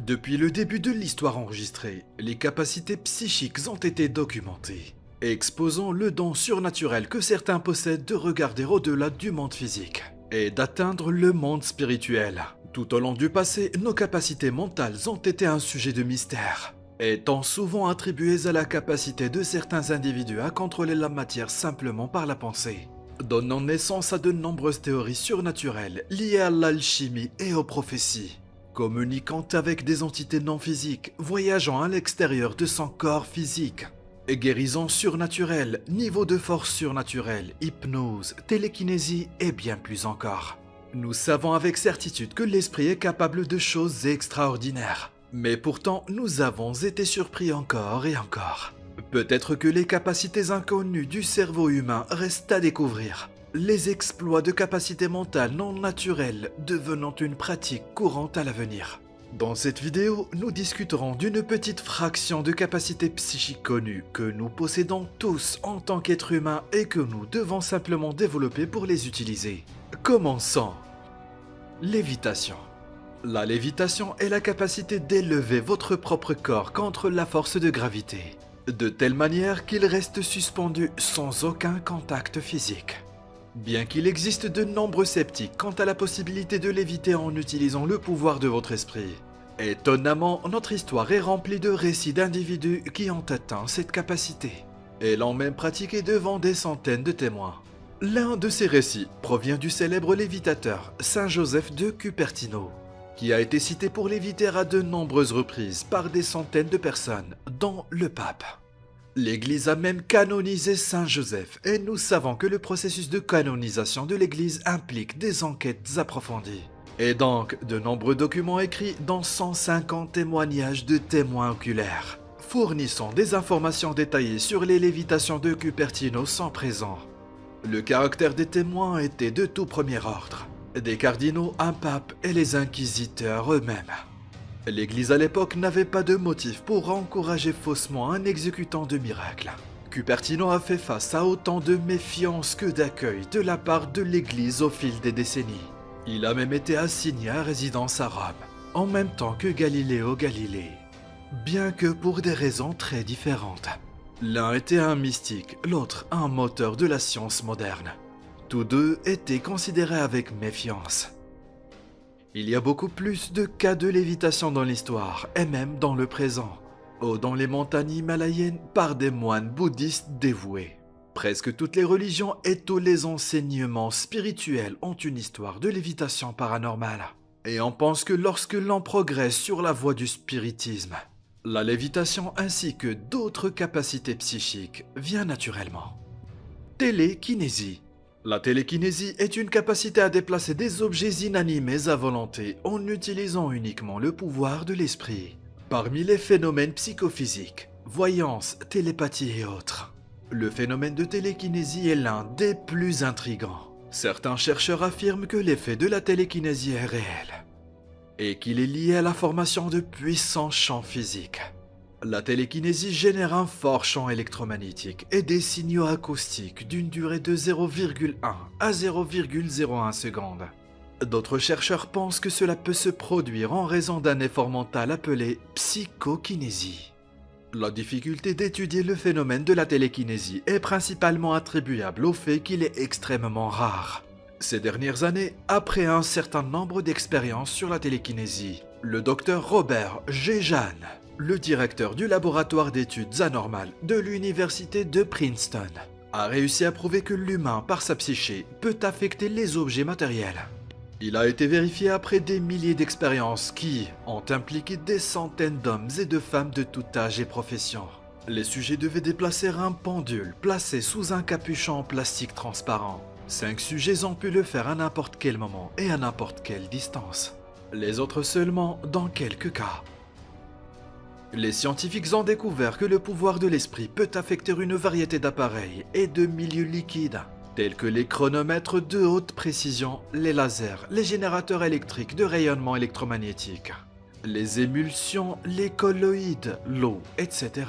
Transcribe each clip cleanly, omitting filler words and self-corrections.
Depuis le début de l'histoire enregistrée, les capacités psychiques ont été documentées, exposant le don surnaturel que certains possèdent de regarder au-delà du monde physique et d'atteindre le monde spirituel. Tout au long du passé, nos capacités mentales ont été un sujet de mystère, étant souvent attribuées à la capacité de certains individus à contrôler la matière simplement par la pensée, donnant naissance à de nombreuses théories surnaturelles liées à l'alchimie et aux prophéties. Communiquant avec des entités non physiques, voyageant à l'extérieur de son corps physique, et guérison surnaturelle, niveau de force surnaturelle, hypnose, télékinésie et bien plus encore. Nous savons avec certitude que l'esprit est capable de choses extraordinaires, mais pourtant nous avons été surpris encore et encore. Peut-être que les capacités inconnues du cerveau humain restent à découvrir. Les exploits de capacités mentales non naturelles devenant une pratique courante à l'avenir. Dans cette vidéo, nous discuterons d'une petite fraction de capacités psychiques connues que nous possédons tous en tant qu'êtres humains et que nous devons simplement développer pour les utiliser. Commençons. Lévitation. La lévitation est la capacité d'élever votre propre corps contre la force de gravité, de telle manière qu'il reste suspendu sans aucun contact physique. Bien qu'il existe de nombreux sceptiques quant à la possibilité de léviter en utilisant le pouvoir de votre esprit, étonnamment, notre histoire est remplie de récits d'individus qui ont atteint cette capacité et l'ont même pratiqué devant des centaines de témoins. L'un de ces récits provient du célèbre lévitateur Saint Joseph de Cupertino, qui a été cité pour léviter à de nombreuses reprises par des centaines de personnes, dont le pape. L'Église a même canonisé Saint Joseph et nous savons que le processus de canonisation de l'Église implique des enquêtes approfondies. Et donc, de nombreux documents écrits dans 150 témoignages de témoins oculaires, fournissant des informations détaillées sur les lévitations de Cupertino sont présents. Le caractère des témoins était de tout premier ordre, des cardinaux, un pape et les inquisiteurs eux-mêmes. L'Église à l'époque n'avait pas de motif pour encourager faussement un exécutant de miracles. Cupertino a fait face à autant de méfiance que d'accueil de la part de l'Église au fil des décennies. Il a même été assigné à résidence à Rome, en même temps que Galiléo Galilée, bien que pour des raisons très différentes. L'un était un mystique, l'autre un moteur de la science moderne. Tous deux étaient considérés avec méfiance. Il y a beaucoup plus de cas de lévitation dans l'histoire, et même dans le présent, ou dans les montagnes himalayennes par des moines bouddhistes dévoués. Presque toutes les religions et tous les enseignements spirituels ont une histoire de lévitation paranormale. Et on pense que lorsque l'on progresse sur la voie du spiritisme, la lévitation ainsi que d'autres capacités psychiques vient naturellement. Télékinésie. La télékinésie est une capacité à déplacer des objets inanimés à volonté en utilisant uniquement le pouvoir de l'esprit. Parmi les phénomènes psychophysiques, voyance, télépathie et autres, le phénomène de télékinésie est l'un des plus intrigants. Certains chercheurs affirment que l'effet de la télékinésie est réel et qu'il est lié à la formation de puissants champs physiques. La télékinésie génère un fort champ électromagnétique et des signaux acoustiques d'une durée de 0,1 à 0,01 secondes. D'autres chercheurs pensent que cela peut se produire en raison d'un effort mental appelé psychokinésie. La difficulté d'étudier le phénomène de la télékinésie est principalement attribuable au fait qu'il est extrêmement rare. Ces dernières années, après un certain nombre d'expériences sur la télékinésie, le docteur Robert G. Jahn, le directeur du laboratoire d'études anormales de l'université de Princeton, a réussi à prouver que l'humain, par sa psyché, peut affecter les objets matériels. Il a été vérifié après des milliers d'expériences qui ont impliqué des centaines d'hommes et de femmes de tout âge et profession. Les sujets devaient déplacer un pendule placé sous un capuchon en plastique transparent. 5 sujets ont pu le faire à n'importe quel moment et à n'importe quelle distance. Les autres seulement dans quelques cas. Les scientifiques ont découvert que le pouvoir de l'esprit peut affecter une variété d'appareils et de milieux liquides, tels que les chronomètres de haute précision, les lasers, les générateurs électriques de rayonnement électromagnétique, les émulsions, les colloïdes, l'eau, etc.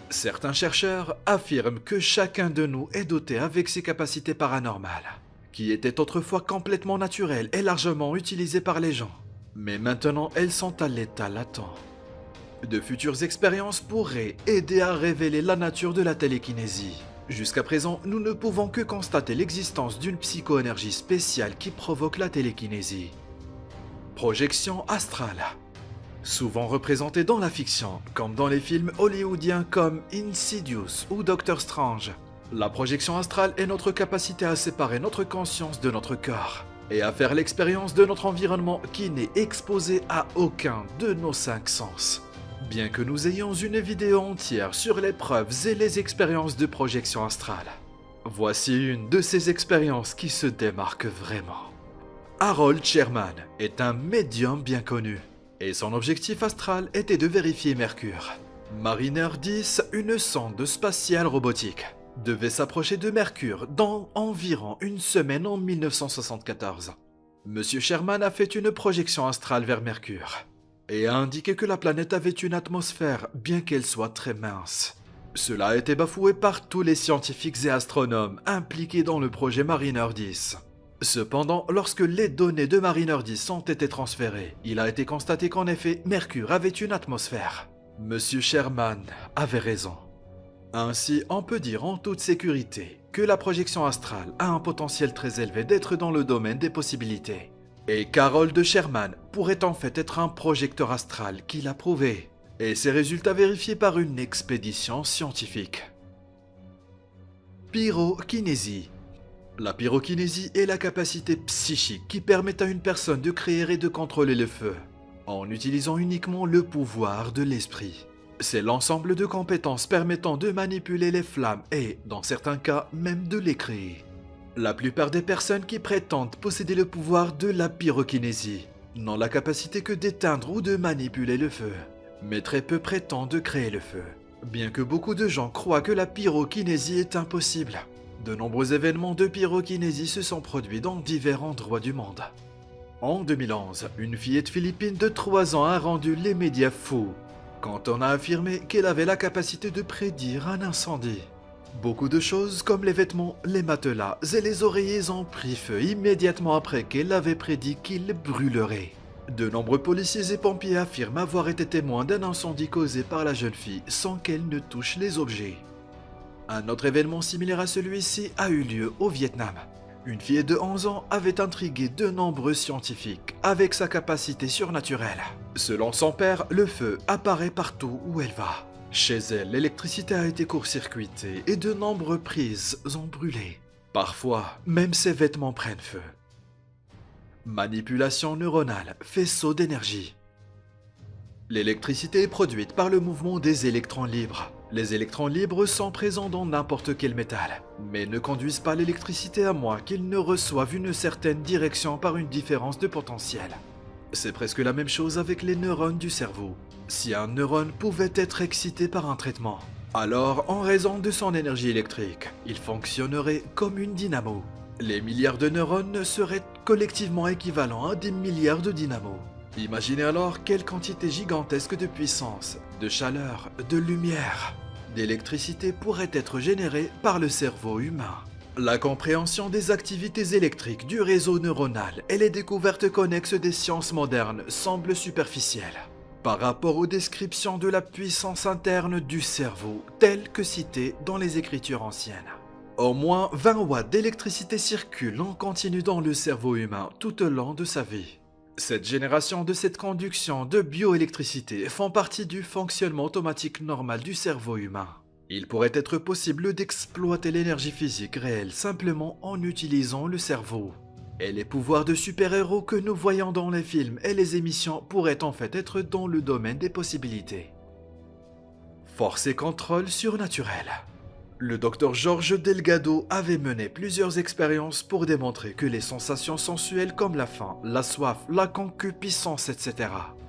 Certains chercheurs affirment que chacun de nous est doté avec ses capacités paranormales, qui étaient autrefois complètement naturelles et largement utilisées par les gens. Mais maintenant, elles sont à l'état latent. De futures expériences pourraient aider à révéler la nature de la télékinésie. Jusqu'à présent, nous ne pouvons que constater l'existence d'une psychoénergie spéciale qui provoque la télékinésie. Projection astrale. Souvent représentée dans la fiction, comme dans les films hollywoodiens comme Insidious ou Doctor Strange, la projection astrale est notre capacité à séparer notre conscience de notre corps et à faire l'expérience de notre environnement qui n'est exposé à aucun de nos 5 sens. Bien que nous ayons une vidéo entière sur les preuves et les expériences de projection astrale, voici une de ces expériences qui se démarque vraiment. Harold Sherman est un médium bien connu, et son objectif astral était de vérifier Mercure. Mariner 10, une sonde spatiale robotique, devait s'approcher de Mercure dans environ une semaine en 1974. Monsieur Sherman a fait une projection astrale vers Mercure et a indiqué que la planète avait une atmosphère, bien qu'elle soit très mince. Cela a été bafoué par tous les scientifiques et astronomes impliqués dans le projet Mariner 10. Cependant, lorsque les données de Mariner 10 ont été transférées, il a été constaté qu'en effet, Mercure avait une atmosphère. Monsieur Sherman avait raison. Ainsi, on peut dire en toute sécurité que la projection astrale a un potentiel très élevé d'être dans le domaine des possibilités. Et qu'Harold Sherman pourrait en fait être un projecteur astral qui l'a prouvé, et ses résultats vérifiés par une expédition scientifique. Pyrokinésie. La pyrokinésie est la capacité psychique qui permet à une personne de créer et de contrôler le feu, en utilisant uniquement le pouvoir de l'esprit. C'est l'ensemble de compétences permettant de manipuler les flammes et, dans certains cas, même de les créer. La plupart des personnes qui prétendent posséder le pouvoir de la pyrokinésie n'ont la capacité que d'éteindre ou de manipuler le feu, mais très peu prétendent créer le feu. Bien que beaucoup de gens croient que la pyrokinésie est impossible, de nombreux événements de pyrokinésie se sont produits dans divers endroits du monde. En 2011, une fillette philippine de 3 ans a rendu les médias fous quand on a affirmé qu'elle avait la capacité de prédire un incendie. Beaucoup de choses comme les vêtements, les matelas et les oreillers ont pris feu immédiatement après qu'elle avait prédit qu'ils brûleraient. De nombreux policiers et pompiers affirment avoir été témoins d'un incendie causé par la jeune fille sans qu'elle ne touche les objets. Un autre événement similaire à celui-ci a eu lieu au Vietnam. Une fille de 11 ans avait intrigué de nombreux scientifiques avec sa capacité surnaturelle. Selon son père, le feu apparaît partout où elle va. Chez elle, l'électricité a été court-circuitée et de nombreuses prises ont brûlé. Parfois, même ses vêtements prennent feu. Manipulation neuronale, faisceau d'énergie. L'électricité est produite par le mouvement des électrons libres. Les électrons libres sont présents dans n'importe quel métal, mais ne conduisent pas l'électricité à moins qu'ils ne reçoivent une certaine direction par une différence de potentiel. C'est presque la même chose avec les neurones du cerveau. Si un neurone pouvait être excité par un traitement, alors en raison de son énergie électrique, il fonctionnerait comme une dynamo. Les milliards de neurones seraient collectivement équivalents à des milliards de dynamos. Imaginez alors quelle quantité gigantesque de puissance, de chaleur, de lumière, d'électricité pourrait être générée par le cerveau humain. La compréhension des activités électriques du réseau neuronal et les découvertes connexes des sciences modernes semblent superficielles par rapport aux descriptions de la puissance interne du cerveau telles que citées dans les écritures anciennes. Au moins 20 watts d'électricité circulent en continu dans le cerveau humain tout au long de sa vie. Cette génération de cette conduction de bioélectricité font partie du fonctionnement automatique normal du cerveau humain. Il pourrait être possible d'exploiter l'énergie physique réelle simplement en utilisant le cerveau. Et les pouvoirs de super-héros que nous voyons dans les films et les émissions pourraient en fait être dans le domaine des possibilités. Force et contrôle surnaturel. Le docteur George Delgado avait mené plusieurs expériences pour démontrer que les sensations sensuelles comme la faim, la soif, la concupiscence, etc.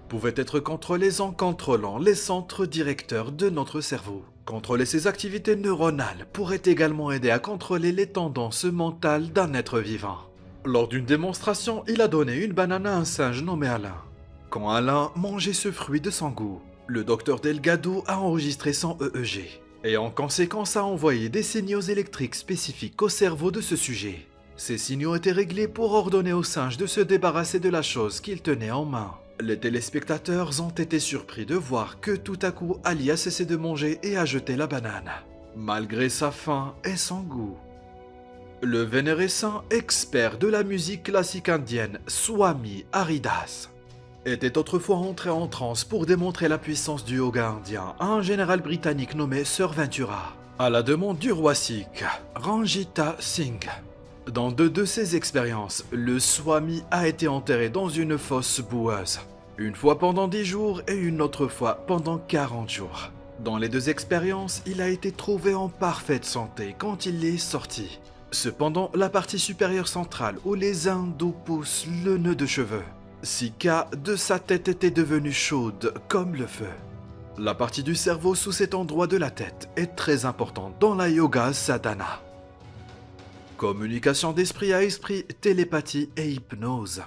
pouvaient être contrôlées en contrôlant les centres directeurs de notre cerveau. Contrôler ces activités neuronales pourrait également aider à contrôler les tendances mentales d'un être vivant. Lors d'une démonstration, il a donné une banane à un singe nommé Alain. Quand Alain mangeait ce fruit de son goût, le docteur Delgado a enregistré son EEG et en conséquence a envoyé des signaux électriques spécifiques au cerveau de ce sujet. Ces signaux étaient réglés pour ordonner au singe de se débarrasser de la chose qu'il tenait en main. Les téléspectateurs ont été surpris de voir que tout à coup Ali a cessé de manger et a jeté la banane, malgré sa faim et son goût. Le vénéré saint expert de la musique classique indienne, Swami Haridas, était autrefois entré en transe pour démontrer la puissance du yoga indien à un général britannique nommé Sir Ventura, à la demande du roi Sikh, Ranjita Singh. Dans deux de ses expériences, le Swami a été enterré dans une fosse boueuse, une fois pendant 10 jours et une autre fois pendant 40 jours. Dans les deux expériences, il a été trouvé en parfaite santé quand il est sorti. Cependant, la partie supérieure centrale où les hindous poussent le nœud de cheveux, Sika de sa tête était devenue chaude comme le feu. La partie du cerveau sous cet endroit de la tête est très importante dans la yoga sadhana. Communication d'esprit à esprit, télépathie et hypnose.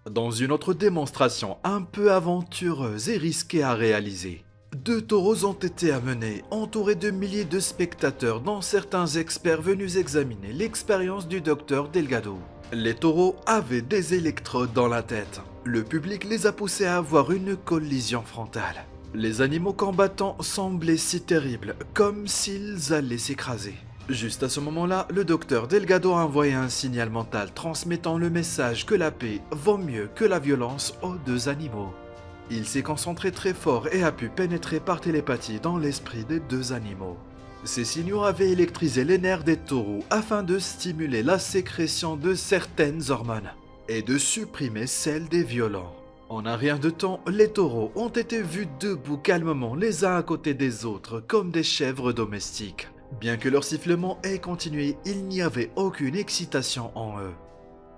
Dans une autre démonstration un peu aventureuse et risquée à réaliser, 2 taureaux ont été amenés, entourés de milliers de spectateurs, dont certains experts venus examiner l'expérience du docteur Delgado. Les taureaux avaient des électrodes dans la tête. Le public les a poussés à avoir une collision frontale. Les animaux combattants semblaient si terribles, comme s'ils allaient s'écraser. Juste à ce moment-là, le docteur Delgado a envoyé un signal mental transmettant le message que la paix vaut mieux que la violence aux 2 animaux. Il s'est concentré très fort et a pu pénétrer par télépathie dans l'esprit des 2 animaux. Ces signaux avaient électrisé les nerfs des taureaux afin de stimuler la sécrétion de certaines hormones et de supprimer celle des violents. En un rien de temps, les taureaux ont été vus debout calmement les uns à côté des autres comme des chèvres domestiques. Bien que leur sifflement ait continué, il n'y avait aucune excitation en eux.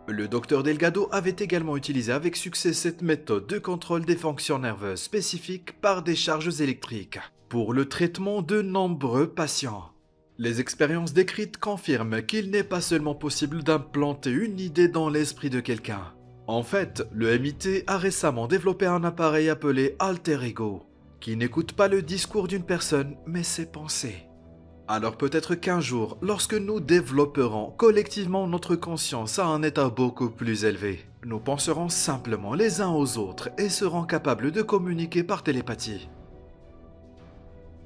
Le docteur Delgado avait également utilisé avec succès cette méthode de contrôle des fonctions nerveuses spécifiques par des charges électriques pour le traitement de nombreux patients. Les expériences décrites confirment qu'il n'est pas seulement possible d'implanter une idée dans l'esprit de quelqu'un. En fait, le MIT a récemment développé un appareil appelé Alter Ego, qui n'écoute pas le discours d'une personne, mais ses pensées. Alors peut-être qu'un jour, lorsque nous développerons collectivement notre conscience à un état beaucoup plus élevé, nous penserons simplement les uns aux autres et serons capables de communiquer par télépathie.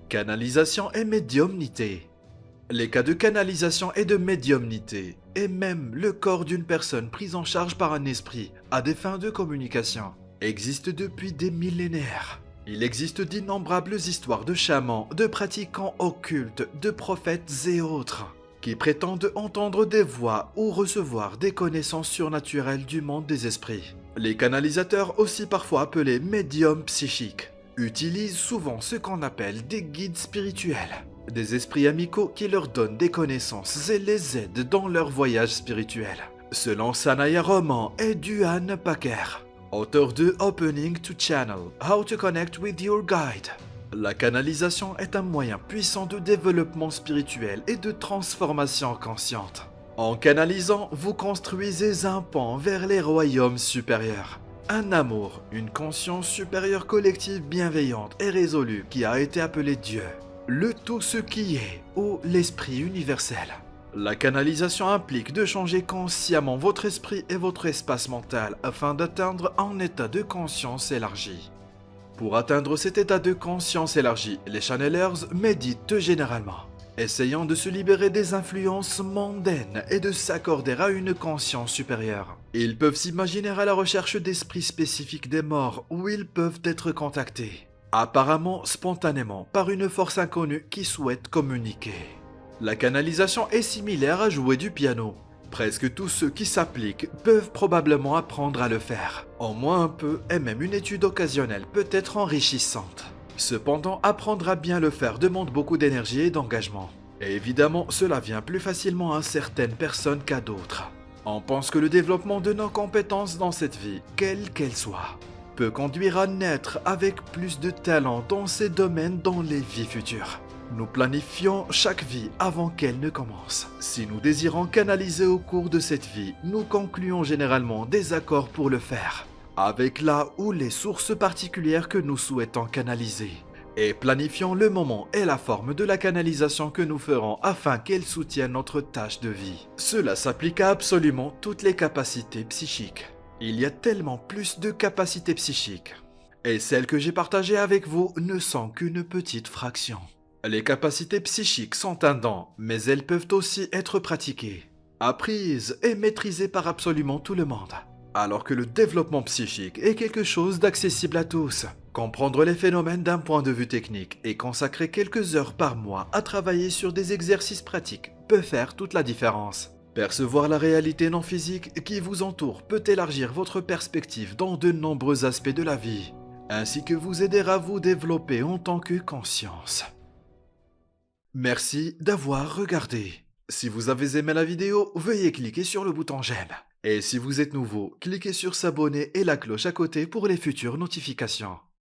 Canalisation et médiumnité. Les cas de canalisation et de médiumnité, et même le corps d'une personne prise en charge par un esprit à des fins de communication, existent depuis des millénaires. Il existe d'innombrables histoires de chamans, de pratiquants occultes, de prophètes et autres, qui prétendent entendre des voix ou recevoir des connaissances surnaturelles du monde des esprits. Les canalisateurs, aussi parfois appelés médiums psychiques, utilisent souvent ce qu'on appelle des guides spirituels, des esprits amicaux qui leur donnent des connaissances et les aident dans leur voyage spirituel. Selon Sanaya Roman et Duane Packer, auteur de Opening to Channel, How to Connect with Your Guide, la canalisation est un moyen puissant de développement spirituel et de transformation consciente. En canalisant, vous construisez un pont vers les royaumes supérieurs. Un amour, une conscience supérieure collective bienveillante et résolue qui a été appelée Dieu, le tout ce qui est, ou l'esprit universel. La canalisation implique de changer consciemment votre esprit et votre espace mental afin d'atteindre un état de conscience élargi. Pour atteindre cet état de conscience élargi, les channelers méditent généralement, essayant de se libérer des influences mondaines et de s'accorder à une conscience supérieure. Ils peuvent s'imaginer à la recherche d'esprits spécifiques des morts où ils peuvent être contactés, apparemment spontanément par une force inconnue qui souhaite communiquer. La canalisation est similaire à jouer du piano. Presque tous ceux qui s'appliquent peuvent probablement apprendre à le faire. Au moins un peu, et même une étude occasionnelle peut être enrichissante. Cependant, apprendre à bien le faire demande beaucoup d'énergie et d'engagement. Et évidemment, cela vient plus facilement à certaines personnes qu'à d'autres. On pense que le développement de nos compétences dans cette vie, quelle qu'elle soit, peut conduire à naître avec plus de talent dans ces domaines dans les vies futures. Nous planifions chaque vie avant qu'elle ne commence. Si nous désirons canaliser au cours de cette vie, nous concluons généralement des accords pour le faire, avec là ou les sources particulières que nous souhaitons canaliser. et planifiant le moment et la forme de la canalisation que nous ferons afin qu'elle soutienne notre tâche de vie. Cela s'applique à absolument toutes les capacités psychiques. Il y a tellement plus de capacités psychiques. Et celles que j'ai partagées avec vous ne sont qu'une petite fraction. Les capacités psychiques sont un don, mais elles peuvent aussi être pratiquées, apprises et maîtrisées par absolument tout le monde. Alors que le développement psychique est quelque chose d'accessible à tous. Comprendre les phénomènes d'un point de vue technique et consacrer quelques heures par mois à travailler sur des exercices pratiques peut faire toute la différence. Percevoir la réalité non physique qui vous entoure peut élargir votre perspective dans de nombreux aspects de la vie, ainsi que vous aider à vous développer en tant que conscience. Merci d'avoir regardé. Si vous avez aimé la vidéo, veuillez cliquer sur le bouton j'aime. Et si vous êtes nouveau, cliquez sur s'abonner et la cloche à côté pour les futures notifications.